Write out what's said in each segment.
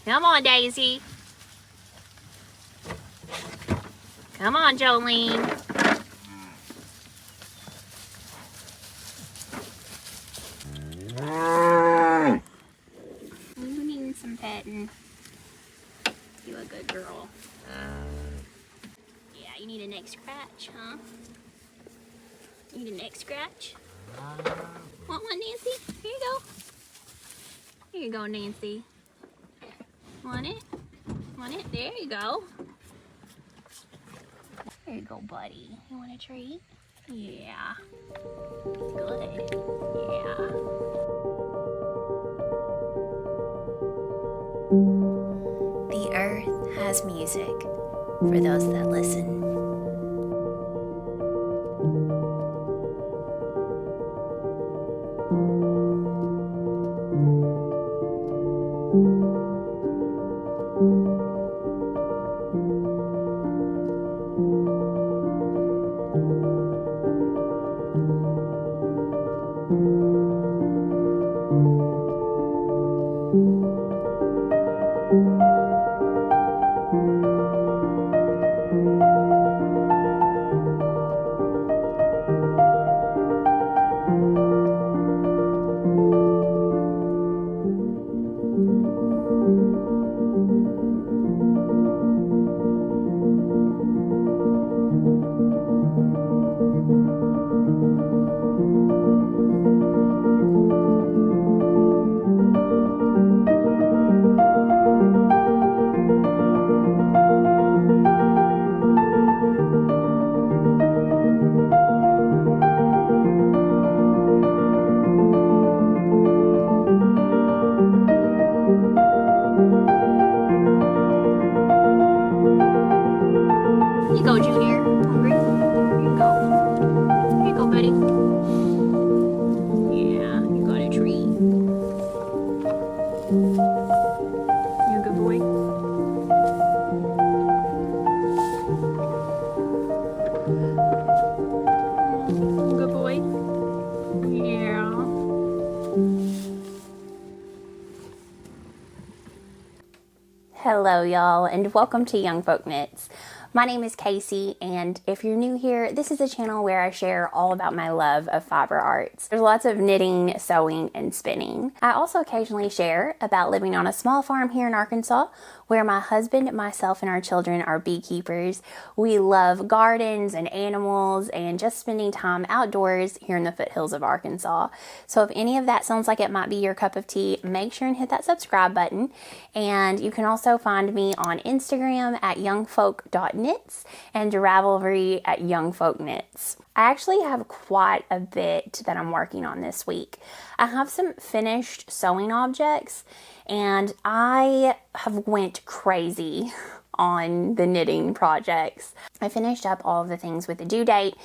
Come on, Daisy. Come on, Jolene. You need some petting. You a good girl. Yeah, you need a neck scratch, huh? You need a neck scratch? Want one, Nancy? Here you go. Here you go, Nancy. Want it? Want it? There you go. There you go, buddy. You want a treat? Yeah. Good. Yeah. The earth has music for those that listen. Hello y'all, and welcome to YoungFolkKnits. My name is Casey, and if you're new here, this is a channel where I share all about my love of fiber arts. There's lots of knitting, sewing, and spinning. I also occasionally share about living on a small farm here in Arkansas, where my husband, myself, and our children are beekeepers. We love gardens and animals and just spending time outdoors here in the foothills of Arkansas. So if any of that sounds like it might be your cup of tea, make sure and hit that subscribe button. And you can also find me on Instagram at YoungFolk.knits and Ravelry at YoungFolkKnits. I actually have quite a bit that I'm working on this week. I have some finished sewing objects, and I have went crazy on the knitting projects. I finished up all of the things with the due date,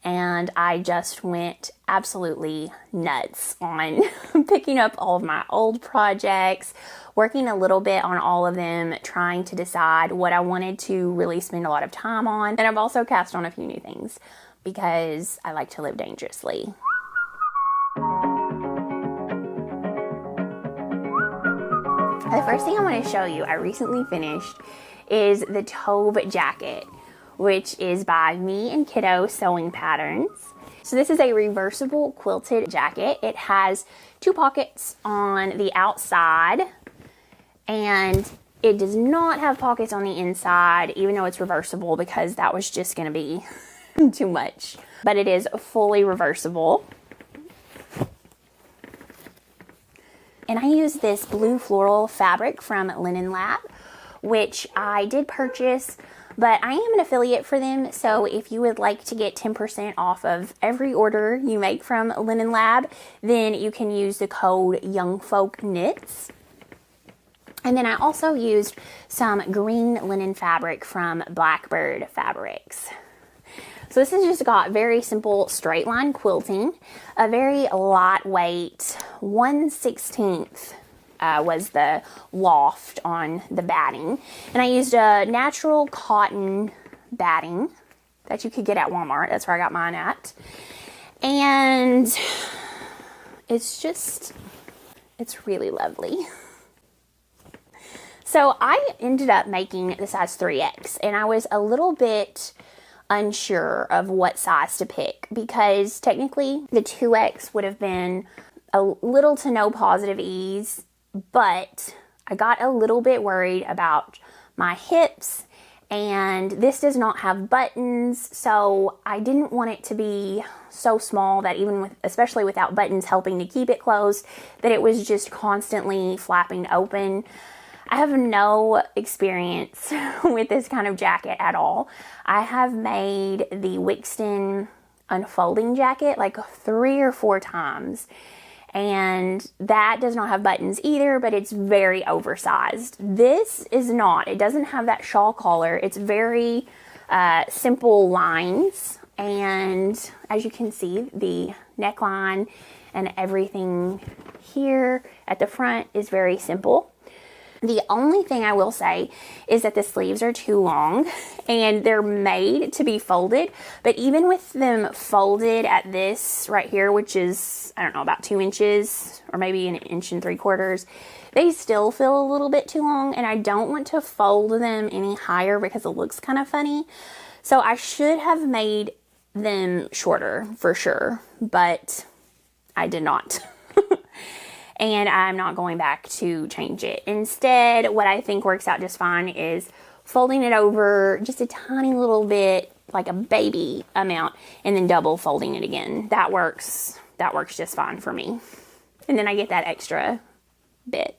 and I just went absolutely nuts on picking up all of my old projects, working a little bit on all of them, trying to decide what I wanted to really spend a lot of time on. And I've also cast on a few new things because I like to live dangerously. The first thing I want to show you, I recently finished, is the Tove jacket, which is by Me and Kiddo Sewing Patterns. So this is a reversible quilted jacket. It has 2 pockets on the outside, and it does not have pockets on the inside, even though it's reversible, because that was just going to be too much. But it is fully reversible. And I use this blue floral fabric from Linen Lab, which I did purchase, but I am an affiliate for them. So if you would like to get 10% off of every order you make from Linen Lab, then you can use the code YoungFolkKnits. And then I also used some green linen fabric from Blackbird Fabrics. So this has just got very simple straight line quilting, a very lightweight 1/16 was the loft on the batting. And I used a natural cotton batting that you could get at Walmart. That's where I got mine at. And it's really lovely. So I ended up making the size 3X, and I was a little bit unsure of what size to pick because technically the 2X would have been a little to no positive ease, but I got a little bit worried about my hips, and this does not have buttons, so I didn't want it to be so small that even with, especially without buttons helping to keep it closed, that it was just constantly flapping open. I have no experience with this kind of jacket at all. I have made the Wixton unfolding jacket like 3 or 4 times, and that does not have buttons either, but it's very oversized. This is not. It doesn't have that shawl collar. It's very simple lines, and as you can see, the neckline and everything here at the front is very simple. The only thing I will say is that the sleeves are too long and they're made to be folded, but even with them folded at this right here, which is, I don't know, about 2 inches or maybe 1.75 inches, they still feel a little bit too long, and I don't want to fold them any higher because it looks kind of funny. So I should have made them shorter for sure, but I did not. And I'm not going back to change it. Instead, what I think works out just fine is folding it over just a tiny little bit, like a baby amount, and then double folding it again. That works just fine for me. And then I get that extra bit.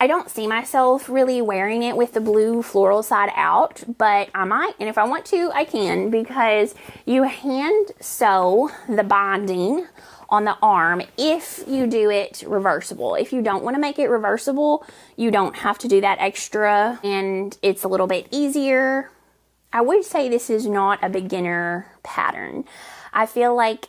I don't see myself really wearing it with the blue floral side out, but I might, and if I want to, I can, because you hand sew the binding on the arm if you do it reversible. If you don't want to make it reversible, you don't have to do that extra, and it's a little bit easier. I would say this is not a beginner pattern. I feel like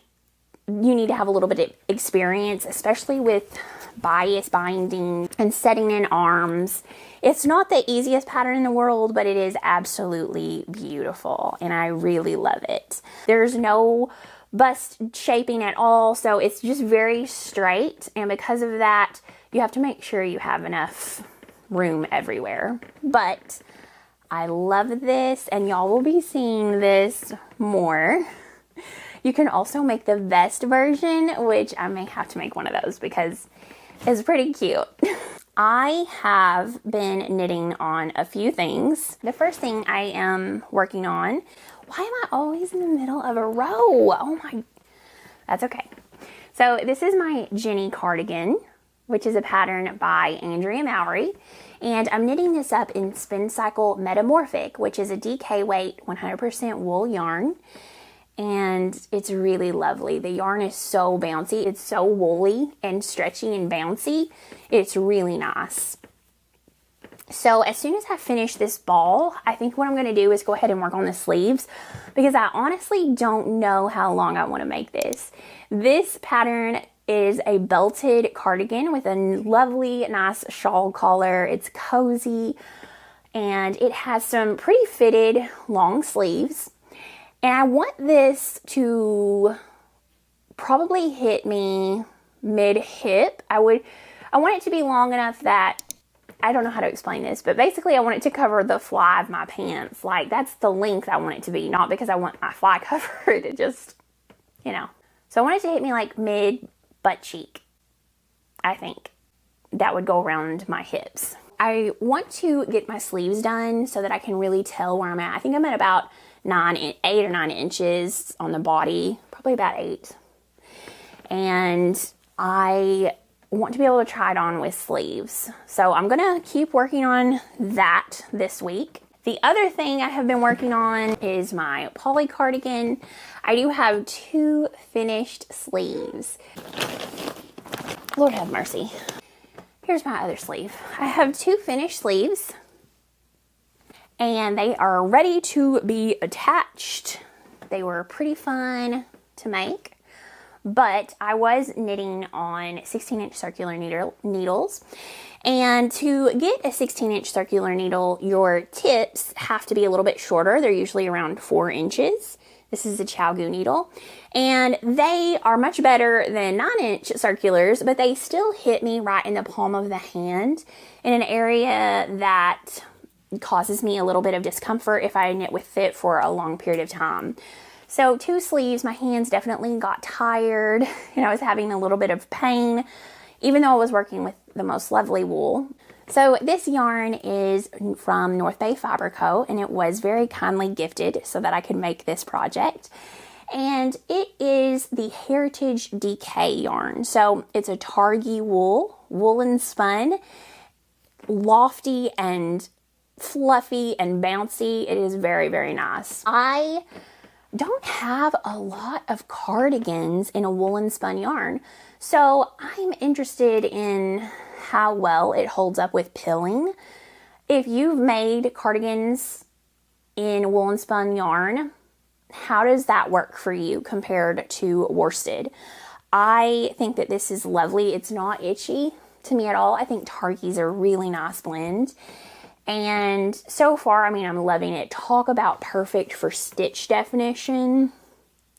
you need to have a little bit of experience, especially with bias binding and setting in arms. It's not the easiest pattern in the world, but it is absolutely beautiful, and I really love it. There's no bust shaping at all, so it's just very straight, and because of that, you have to make sure you have enough room everywhere. But I love this, and y'all will be seeing this more. You can also make the vest version, which I may have to make one of those because it's pretty cute. I have been knitting on a few things. The first thing I am working on, why am I always in the middle of a row? Oh my, that's okay. So this is my Jenny cardigan, which is a pattern by Andrea Mowry. And I'm knitting this up in Spin Cycle Metamorphic, which is a DK weight 100% wool yarn. And it's really lovely. The yarn is so bouncy. It's so woolly and stretchy and bouncy. It's really nice. So as soon as I finish this ball, I think what I'm going to do is go ahead and work on the sleeves, because I honestly don't know how long I want to make this. This pattern is a belted cardigan with a lovely, nice shawl collar. It's cozy, and it has some pretty fitted long sleeves. And I want this to probably hit me mid-hip. I want it to be long enough that, I don't know how to explain this, but basically I want it to cover the fly of my pants. Like, that's the length I want it to be, not because I want my fly covered. It just, you know. So I want it to hit me like mid-butt cheek, I think. That would go around my hips. I want to get my sleeves done so that I can really tell where I'm at. I think I'm at about 8 or 9 inches on the body, probably about 8. And I want to be able to try it on with sleeves. So I'm going to keep working on that this week. The other thing I have been working on is my poly cardigan. I do have 2 finished sleeves. Lord have mercy. Here's my other sleeve. I have 2 finished sleeves, and they are ready to be attached. They were pretty fun to make, but I was knitting on 16-inch circular needles. And to get a 16-inch circular needle, your tips have to be a little bit shorter. They're usually around 4 inches. This is a ChiaoGoo needle, and they are much better than 9-inch circulars, but they still hit me right in the palm of the hand in an area that causes me a little bit of discomfort if I knit with it for a long period of time. So 2 sleeves, my hands definitely got tired, and I was having a little bit of pain, even though I was working with the most lovely wool. So this yarn is from North Bay Fiber Co., and it was very kindly gifted so that I could make this project. And it is the Heritage DK yarn. So it's a Targhee wool, woolen spun, lofty and fluffy and bouncy. It is very, very nice. I don't have a lot of cardigans in a woolen spun yarn, so I'm interested in how well it holds up with pilling. If you've made cardigans in woolen spun yarn, how does that work for you compared to worsted? I think that this is lovely. It's not itchy to me at all. I think Targhee's a really nice blend. And so far, I mean, I'm loving it. Talk about perfect for stitch definition.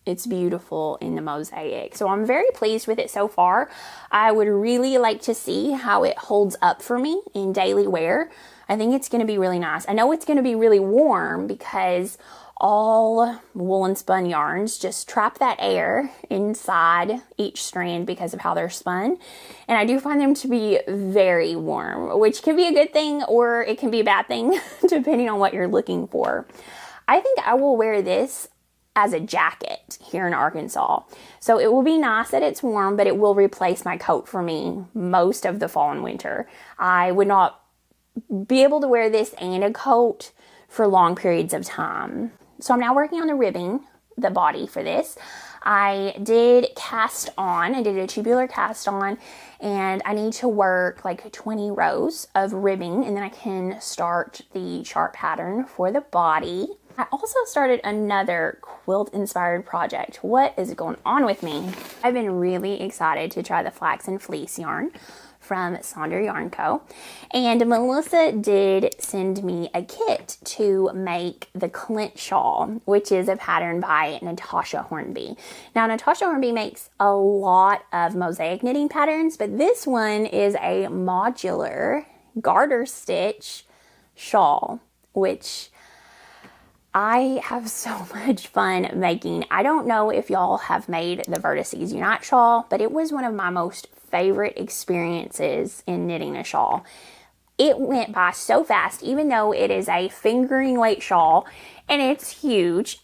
It's beautiful in the mosaic. So I'm very pleased with it so far. I would really like to see how it holds up for me in daily wear. I think it's going to be really nice. I know it's going to be really warm because all woolen spun yarns just trap that air inside each strand because of how they're spun. And I do find them to be very warm, which can be a good thing or it can be a bad thing depending on what you're looking for. I think I will wear this as a jacket here in Arkansas. So it will be nice that it's warm, but it will replace my coat for me most of the fall and winter. I would not be able to wear this and a coat for long periods of time. So I'm now working on the ribbing, the body for this. I did cast on, I did a tubular cast on, and I need to work like 20 rows of ribbing, and then I can start the chart pattern for the body. I also started another quilt inspired project. What is going on with me? I've been really excited to try the flax and fleece yarn from Sonder Yarn Co. And Melissa did send me a kit to make the Clint shawl, which is a pattern by Natasha Hornby. Now, Natasha Hornby makes a lot of mosaic knitting patterns, but this one is a modular garter stitch shawl, which I have so much fun making. I don't know if y'all have made the Vertices Unite shawl, but it was one of my most favorite experiences in knitting a shawl. It went by so fast, even though it is a fingering weight shawl and it's huge.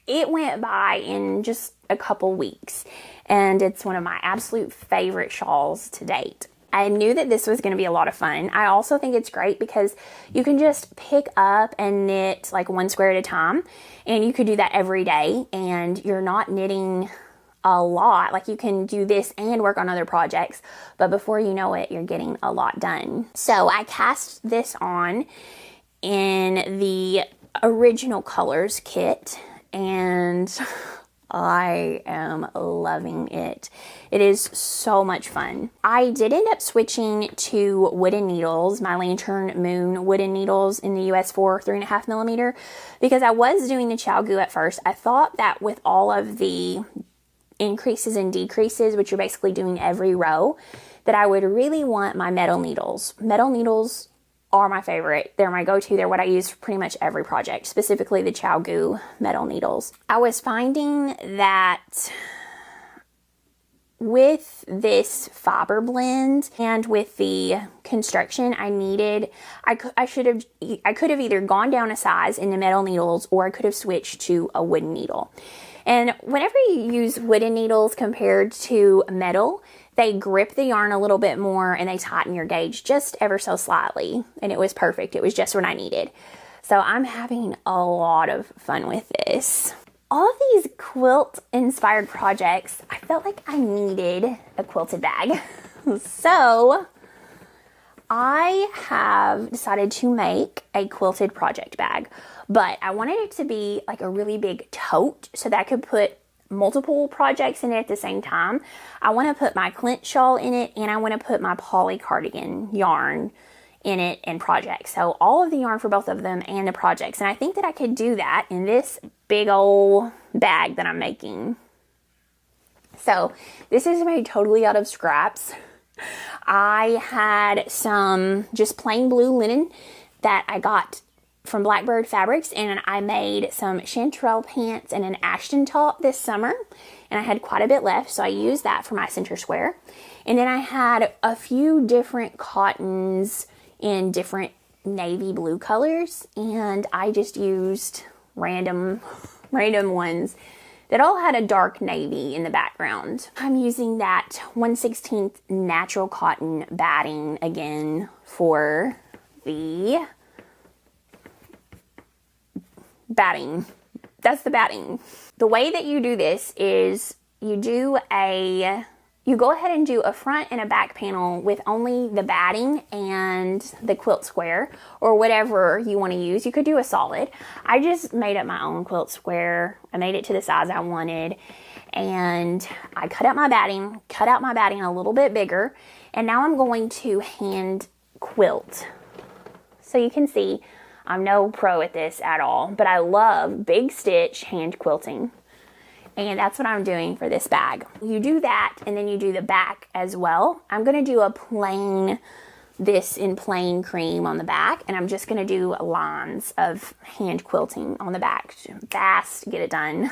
It went by in just a couple weeks, and it's one of my absolute favorite shawls to date. I knew that this was going to be a lot of fun. I also think it's great because you can just pick up and knit like one square at a time, and you could do that every day, and you're not knitting a lot. Like, you can do this and work on other projects, but before you know it, you're getting a lot done. So I cast this on in the original colors kit, and I am loving it. It is so much fun. I did end up switching to wooden needles, my Lantern Moon wooden needles in the US 4 3.5 millimeter, because I was doing the ChiaoGoo at first. I thought that with all of the increases and decreases, which you're basically doing every row, that I would really want my metal needles. Metal needles are my favorite. They're my go-to. They're what I use for pretty much every project, specifically the ChiaoGoo metal needles. I was finding that with this fiber blend and with the construction I could have either gone down a size in the metal needles, or I could have switched to a wooden needle. And whenever you use wooden needles compared to metal, they grip the yarn a little bit more and they tighten your gauge just ever so slightly. And it was perfect. It was just what I needed. So I'm having a lot of fun with this. All of these quilt inspired projects, I felt like I needed a quilted bag. So I have decided to make a quilted project bag, but I wanted it to be like a really big tote so that I could put multiple projects in it at the same time. I want to put my Clint shawl in it, and I want to put my poly cardigan yarn in it and projects. So all of the yarn for both of them and the projects. And I think that I could do that in this big old bag that I'm making. So this is made totally out of scraps. I had some just plain blue linen that I got from Blackbird Fabrics, and I made some chanterelle pants and an Ashton top this summer, and I had quite a bit left, so I used that for my center square. And then I had a few different cottons in different navy blue colors, and I just used random ones that all had a dark navy in the background. I'm using that 1/16 natural cotton batting again for the batting. That's the batting. The way that you do this is you go ahead and do a front and a back panel with only the batting and the quilt square, or whatever you want to use. You could do a solid. I just made up my own quilt square. I made it to the size I wanted, and I cut out my batting a little bit bigger, and now I'm going to hand quilt. So you can see I'm no pro at this at all, but I love big stitch hand quilting. And that's what I'm doing for this bag. You do that, and then you do the back as well. I'm gonna do this in plain cream on the back, and I'm just gonna do lines of hand quilting on the back. Fast, get it done.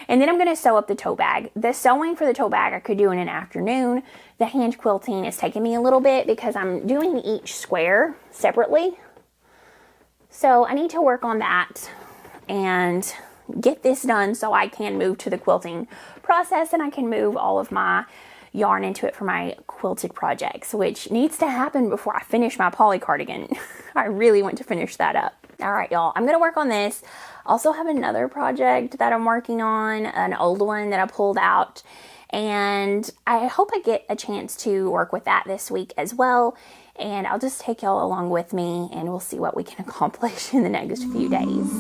And then I'm gonna sew up the tote bag. The sewing for the tote bag I could do in an afternoon. The hand quilting is taking me a little bit because I'm doing each square separately. So I need to work on that and get this done so I can move to the quilting process, and I can move all of my yarn into it for my quilted projects, which needs to happen before I finish my poly cardigan. I really want to finish that up. All right, y'all, I'm gonna work on this. Also have another project that I'm working on, an old one that I pulled out, and I hope I get a chance to work with that this week as well. And I'll just take y'all along with me, and we'll see what we can accomplish in the next few days.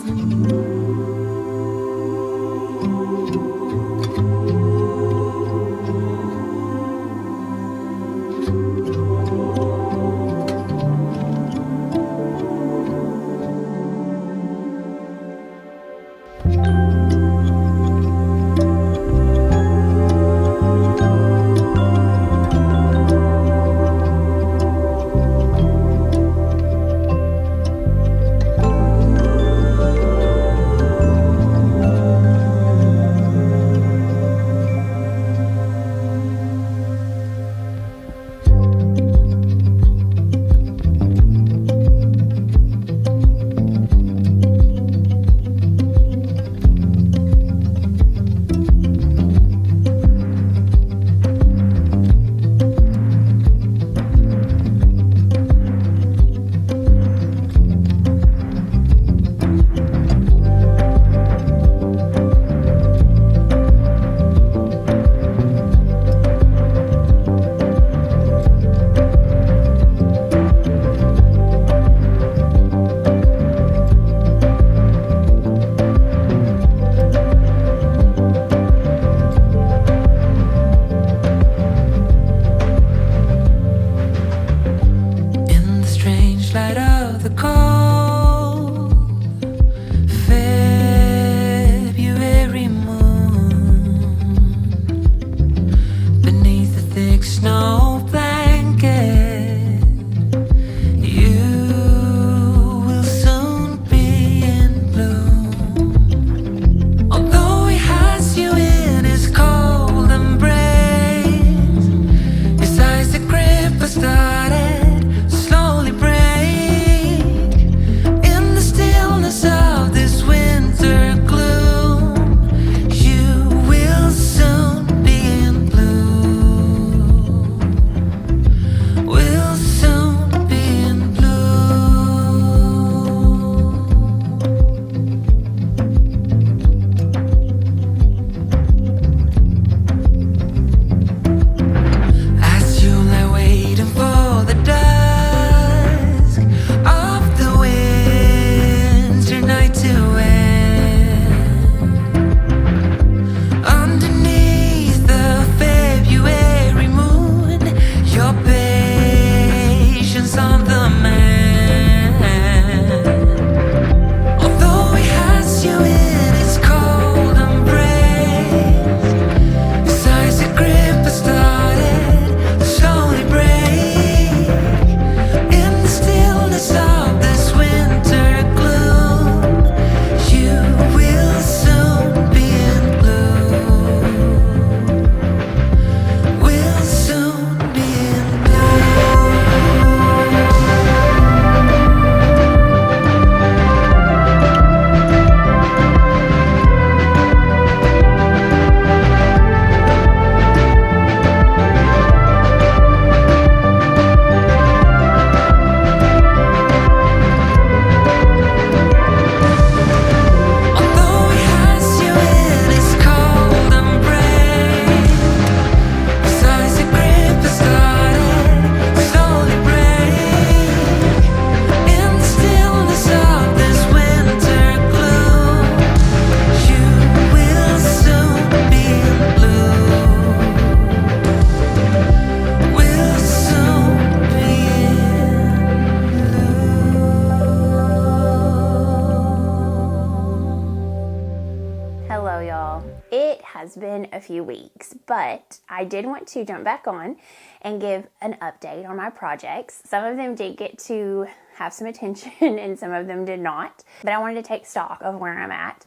Hello y'all. It has been a few weeks, but I did want to jump back on and give an update on my projects. Some of them did get to have some attention and some of them did not, but I wanted to take stock of where I'm at.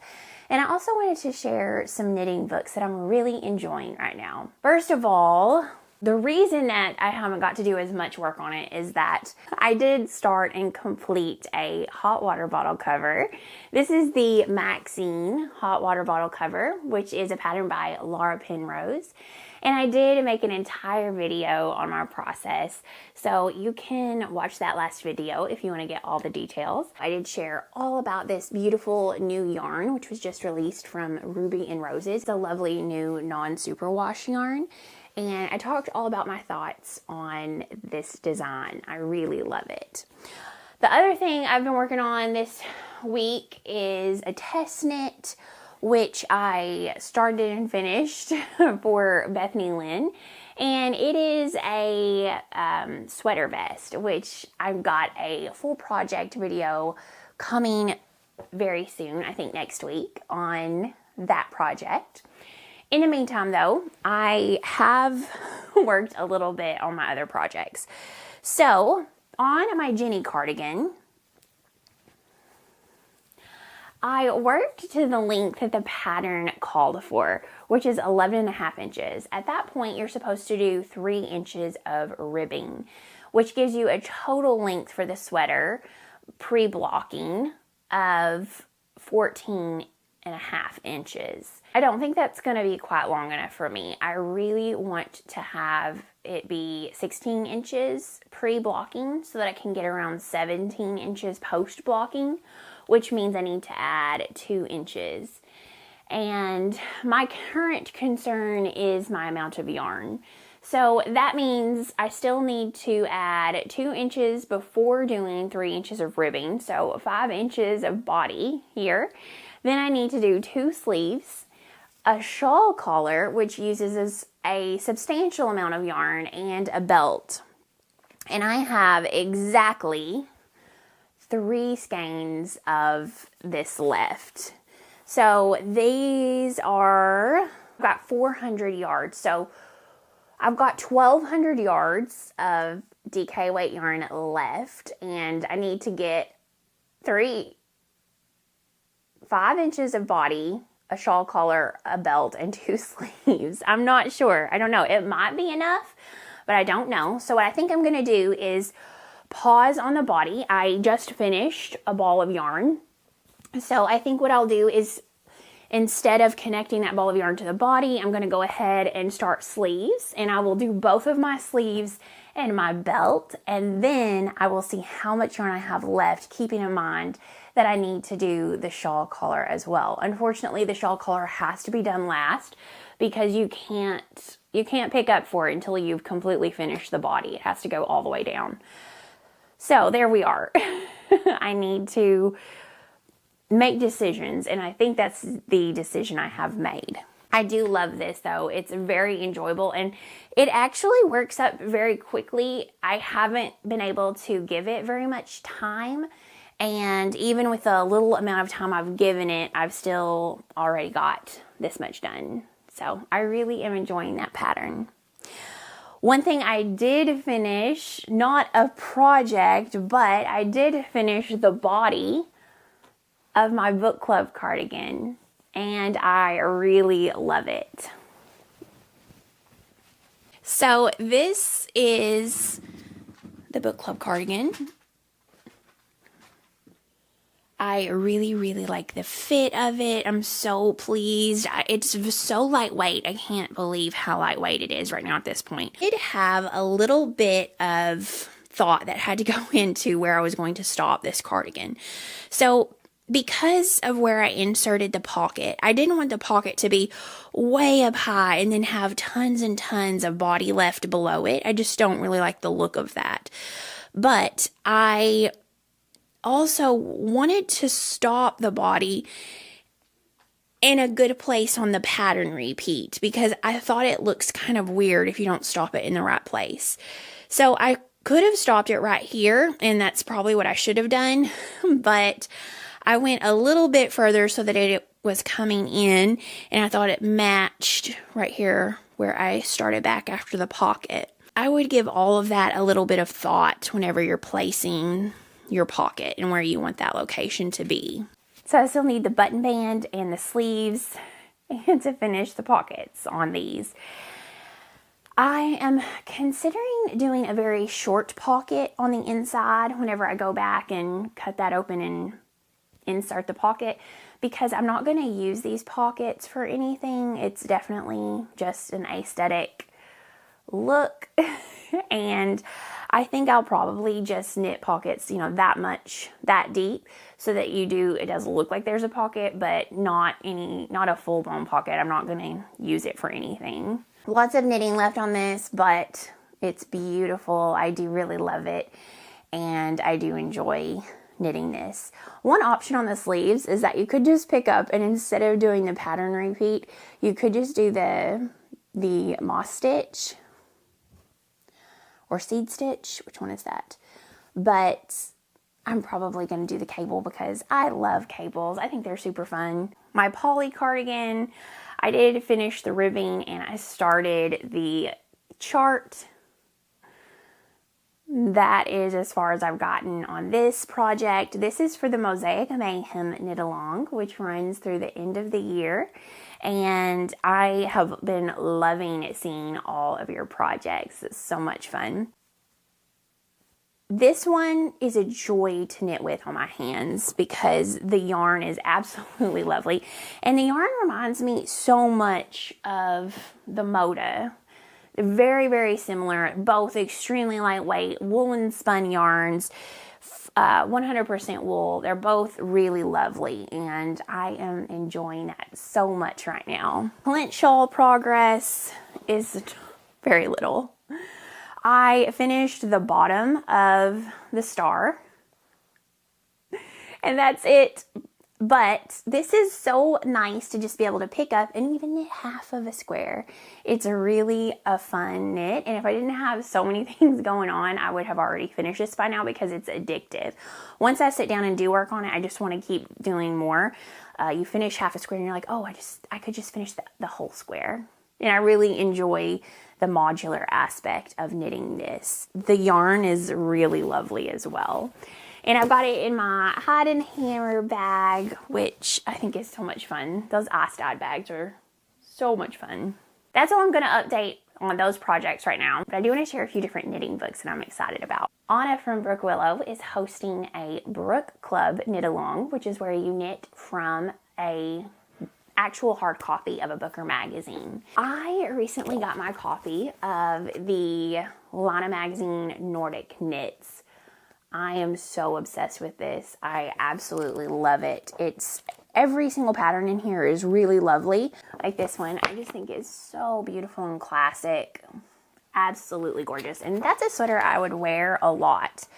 And I also wanted to share some knitting books that I'm really enjoying right now. First of all, the reason that I haven't got to do as much work on it is that I did start and complete a hot water bottle cover. This is the Maxine hot water bottle cover, which is a pattern by Laura Penrose. And I did make an entire video on my process, so you can watch that last video if you want to get all the details. I did share all about this beautiful new yarn, which was just released from Ruby and Roses. It's a lovely new non-superwash yarn. And I talked all about my thoughts on this design. I really love it. The other thing I've been working on this week is a test knit, which I started and finished for Bethany Lynn. And it is a sweater vest, which I've got a full project video coming very soon, I think next week, on that project. In the meantime, though, I have worked a little bit on my other projects. So, on my Jenny cardigan, I worked to the length that the pattern called for, which is 11.5 inches. At that point, you're supposed to do 3 inches of ribbing, which gives you a total length for the sweater, pre-blocking, of 14.5 inches. I don't think that's going to be quite long enough for me. I really want to have it be 16 inches pre-blocking so that I can get around 17 inches post-blocking, which means I need to add 2 inches. And my current concern is my amount of yarn. So that means I still need to add 2 inches before doing 3 inches of ribbing, so 5 inches of body here. Then I need to do 2 sleeves, a shawl collar, which uses a substantial amount of yarn, and a belt. And I have exactly 3 skeins of this left. So these are, I've got 400 yards. So I've got 1,200 yards of DK weight yarn left, and I need to get 5 inches of body, a shawl collar, a belt, and 2 sleeves. I'm not sure. I don't know. It might be enough, but I don't know. So what I think I'm going to do is pause on the body. I just finished a ball of yarn. So I think what I'll do is, instead of connecting that ball of yarn to the body, I'm going to go ahead and start sleeves. And I will do both of my sleeves and my belt. And then I will see how much yarn I have left, keeping in mind that I need to do the shawl collar as well. Unfortunately, the shawl collar has to be done last because you can't pick up for it until you've completely finished the body. It has to go all the way down. So there we are. I need to make decisions, and I think that's the decision I have made. I do love this though. It's very enjoyable and it actually works up very quickly. I haven't been able to give it very much time, and even with the little amount of time I've given it, I've still already got this much done. So I really am enjoying that pattern. One thing I did finish, not a project, but I did finish the body of my book club cardigan, and I really love it. So this is the book club cardigan. I really, really like the fit of it. I'm so pleased. It's so lightweight. I can't believe how lightweight it is right now at this point. I did have a little bit of thought that had to go into where I was going to stop this cardigan. So because of where I inserted the pocket, I didn't want the pocket to be way up high and then have tons and tons of body left below it. I just don't really like the look of that. But I also wanted to stop the body in a good place on the pattern repeat because I thought it looks kind of weird if you don't stop it in the right place. So I could have stopped it right here, and that's probably what I should have done, but I went a little bit further so that it was coming in, and I thought it matched right here where I started back after the pocket. I would give all of that a little bit of thought whenever you're placing your pocket and where you want that location to be. So I still need the button band and the sleeves and to finish the pockets on these. I am considering doing a very short pocket on the inside whenever I go back and cut that open and insert the pocket, because I'm not going to use these pockets for anything. It's definitely just an aesthetic look, and I think I'll probably just knit pockets, you know, that deep, so that it does look like there's a pocket, but not a full-blown pocket. I'm not going to use it for anything. Lots of knitting left on this, but it's beautiful. I do really love it, and I do enjoy knitting this. One option on the sleeves is that you could just pick up, and instead of doing the pattern repeat, you could just do the moss stitch or seed stitch. Which one is that? But I'm probably going to do the cable because I love cables. I think they're super fun. My poly cardigan, I did finish the ribbing and I started the chart. That is as far as I've gotten on this project. This is for the Mosaic Mayhem Knit Along, which runs through the end of the year. And I have been loving seeing all of your projects. It's so much fun. This one is a joy to knit with on my hands because the yarn is absolutely lovely. And the yarn reminds me so much of the Moda. Very, very similar, both extremely lightweight, woolen spun yarns, 100% wool. They're both really lovely, and I am enjoying that so much right now. Lint shawl progress is very little. I finished the bottom of the star, and that's it. But this is so nice to just be able to pick up and even knit half of a square. It's really a fun knit, and if I didn't have so many things going on, I would have already finished this by now because it's addictive. Once I sit down and do work on it, I just want to keep doing more. You finish half a square and you're like, oh, I could just finish the whole square. And I really enjoy the modular aspect of knitting this. The yarn is really lovely as well. And I've got it in my hide and hammer bag, which I think is so much fun. Those Ostad bags are so much fun. That's all I'm going to update on those projects right now. But I do want to share a few different knitting books that I'm excited about. Anna from Brook Willow is hosting a Brook Club knit along, which is where you knit from a actual hard copy of a book or magazine. I recently got my copy of the Laine magazine Nordic knits. I am so obsessed with this. I absolutely love it. Every single pattern in here is really lovely. Like this one, I just think is so beautiful and classic. Absolutely gorgeous. And that's a sweater I would wear a lot.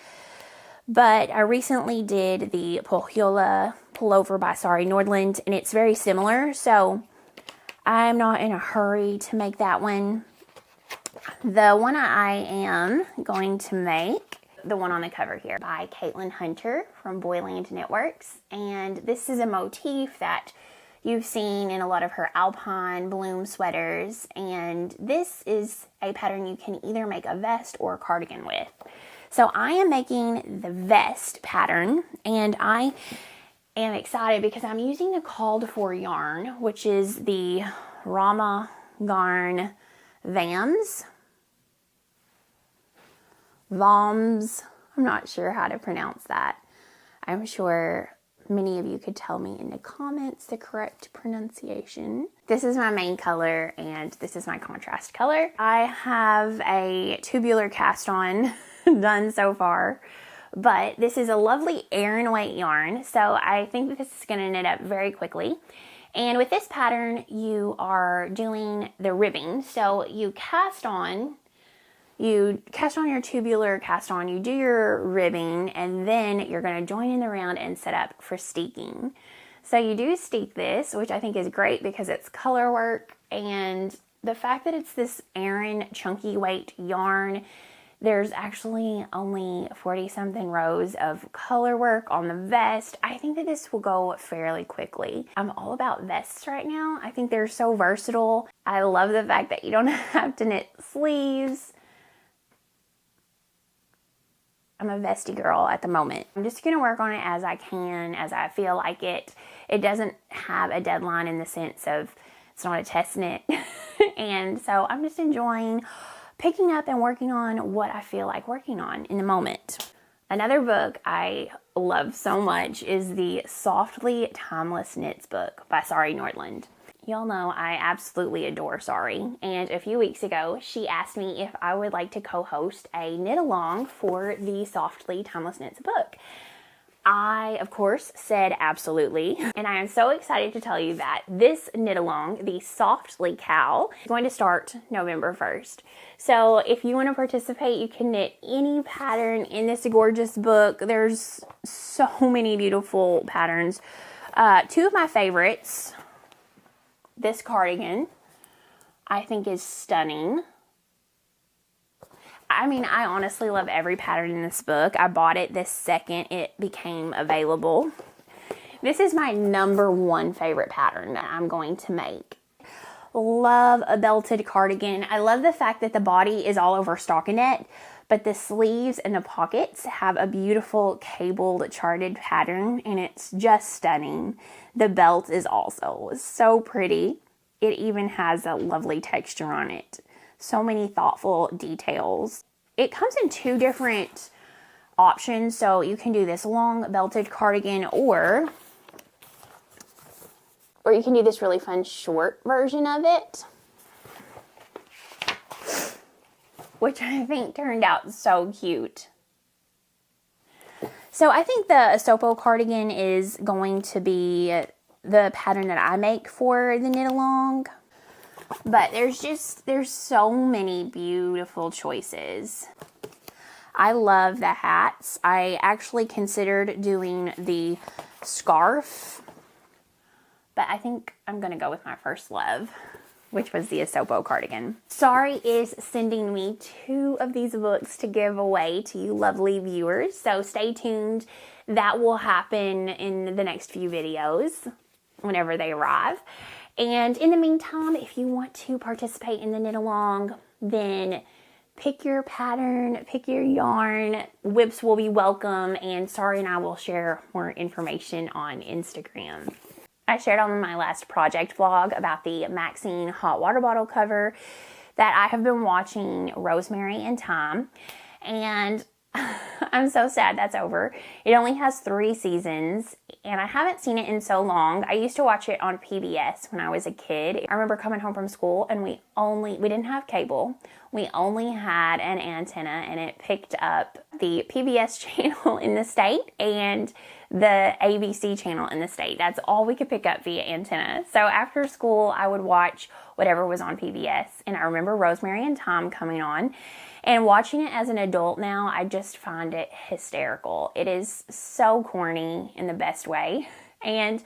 But I recently did the Pohjola pullover by Sari Nordland, and it's very similar. So I'm not in a hurry to make that one. The one I am going to make, the one on the cover here, by Caitlin Hunter from Boyland Knitworks. And this is a motif that you've seen in a lot of her alpine bloom sweaters. And this is a pattern you can either make a vest or a cardigan with. So I am making the vest pattern, and I am excited because I'm using the called for yarn, which is the Rauma Garn Vams. Vams. I'm not sure how to pronounce that. I'm sure many of you could tell me in the comments the correct pronunciation. This is my main color, and this is my contrast color. I have a tubular cast on done so far, but this is a lovely Aran weight yarn, so I think that this is going to knit up very quickly. And with this pattern, you are doing the ribbing. So you cast on your tubular cast on, you do your ribbing, and then you're going to join in the round and set up for steeking. So you do steek this, which I think is great because it's color work, and the fact that it's this Aran chunky weight yarn There's actually only 40-something rows of color work on the vest. I think that this will go fairly quickly. I'm all about vests right now. I think they're so versatile. I love the fact that you don't have to knit sleeves. I'm a vesty girl at the moment. I'm just gonna work on it as I can, as I feel like it. It doesn't have a deadline in the sense of it's not a test knit. And so I'm just enjoying picking up and working on what I feel like working on in the moment. Another book I love so much is the Softly Timeless Knits book by Sari Nordland. Y'all know I absolutely adore Sari, and a few weeks ago she asked me if I would like to co-host a knit along for the Softly Timeless Knits book. I, of course, said absolutely, and I am so excited to tell you that this knit along, the Softly Cow, is going to start November 1st. So if you want to participate, you can knit any pattern in this gorgeous book. There's so many beautiful patterns. Two of my favorites, this cardigan, I think is stunning. I mean, I honestly love every pattern in this book. I bought it the second it became available. This is my #1 favorite pattern that I'm going to make. Love a belted cardigan. I love the fact that the body is all over stockinette, but the sleeves and the pockets have a beautiful cabled charted pattern, and it's just stunning. The belt is also so pretty. It even has a lovely texture on it. So many thoughtful details. It comes in 2 different options, so you can do this long belted cardigan or you can do this really fun short version of it, which I think turned out so cute. So I think the Asopo cardigan is going to be the pattern that I make for the knit along. But there's so many beautiful choices. I love the hats. I actually considered doing the scarf, but I think I'm gonna go with my first love, which was the Asopo cardigan. Sari is sending me 2 of these books to give away to you lovely viewers, so stay tuned. That will happen in the next few videos whenever they arrive. And in the meantime, if you want to participate in the knit along, then pick your pattern, pick your yarn. Whips will be welcome, and Sari and I will share more information on Instagram. I shared on my last project vlog about the Maxine hot water bottle cover that I have been watching, Rosemary and Thyme, and I'm so sad that's over. It only has 3 seasons, and I haven't seen it in so long. I used to watch it on PBS when I was a kid. I remember coming home from school, and we didn't have cable. We only had an antenna, and it picked up the PBS channel in the state and the ABC channel in the state. That's all we could pick up via antenna. So after school, I would watch whatever was on PBS, and I remember Rosemary and Thyme coming on. And watching it as an adult now, I just find it hysterical. It is so corny in the best way. And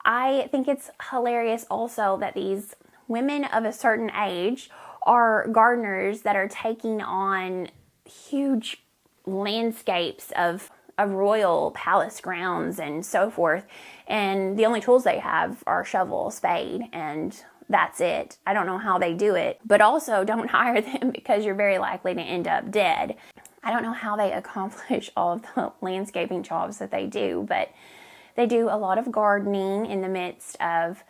I think it's hilarious also that these women of a certain age are gardeners that are taking on huge landscapes of royal palace grounds and so forth. And the only tools they have are shovel, spade, and that's it. I don't know how they do it, but also don't hire them because you're very likely to end up dead. I don't know how they accomplish all of the landscaping jobs that they do, but they do a lot of gardening in the midst of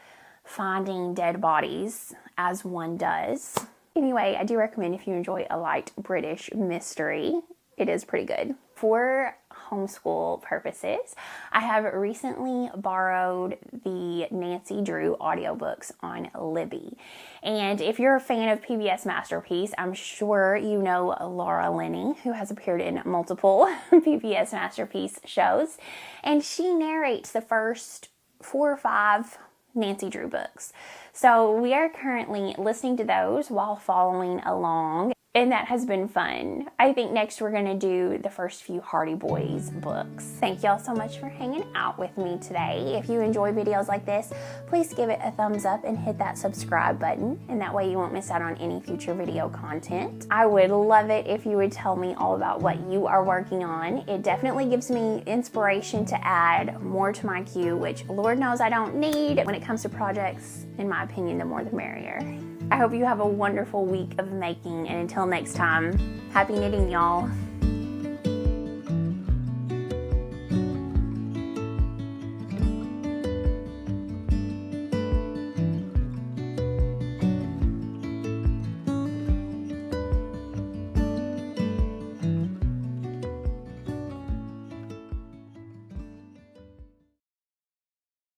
finding dead bodies, as one does. Anyway, I do recommend if you enjoy a light British mystery, it is pretty good. For homeschool purposes, I have recently borrowed the Nancy Drew audiobooks on Libby. And if you're a fan of PBS Masterpiece, I'm sure you know Laura Linney, who has appeared in multiple PBS Masterpiece shows. And she narrates the first 4 or 5 Nancy Drew books. So we are currently listening to those while following along. and that has been fun. I think next we're gonna do the first few Hardy Boys books. Thank y'all so much for hanging out with me today. If you enjoy videos like this, please give it a thumbs up and hit that subscribe button, and that way you won't miss out on any future video content. I would love it if you would tell me all about what you are working on. It definitely gives me inspiration to add more to my queue, which Lord knows I don't need. When it comes to projects, in my opinion, the more the merrier. I hope you have a wonderful week of making, and until next time, happy knitting, y'all.